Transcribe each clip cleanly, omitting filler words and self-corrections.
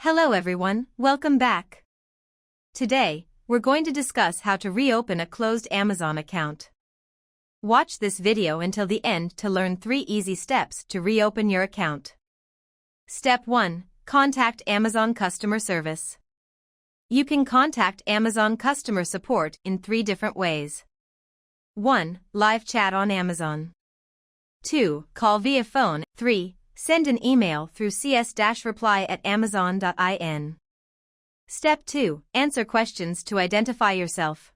Hello everyone, welcome back. Today, we're going to discuss how to reopen a closed Amazon account. Watch this video until the end to learn 3 easy steps to reopen your account. Step 1. Contact Amazon customer service. You can contact Amazon customer support in 3 different ways. 1. Live chat on Amazon. 2. Call via phone. 3. Send an email through cs-reply@amazon.in. Step 2. Answer questions to identify yourself.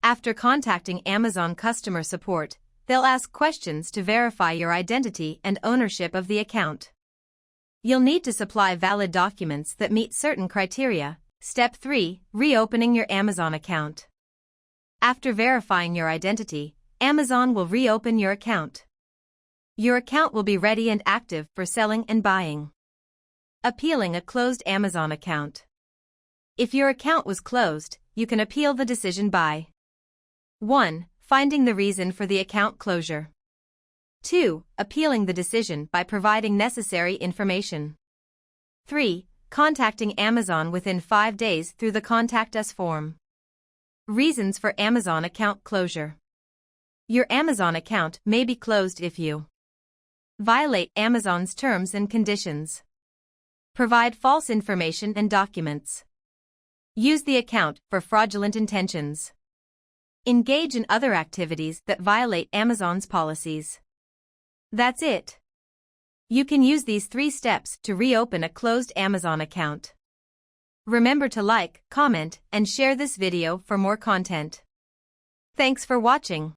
After contacting Amazon customer support, they'll ask questions to verify your identity and ownership of the account. You'll need to supply valid documents that meet certain criteria. Step 3. Reopening your Amazon account. After verifying your identity, Amazon will reopen your account. Your account will be ready and active for selling and buying. Appealing a closed Amazon account. If your account was closed, you can appeal the decision by 1. Finding the reason for the account closure. 2. Appealing the decision by providing necessary information. 3. Contacting Amazon within 5 days through the Contact Us form. Reasons for Amazon account closure. Your Amazon account may be closed if you violate Amazon's terms and conditions, provide false information and documents, use the account for fraudulent intentions, engage in other activities that violate Amazon's policies. That's it. You can use these 3 steps to reopen a closed Amazon account. Remember to like, comment, and share this video for more content. Thanks for watching.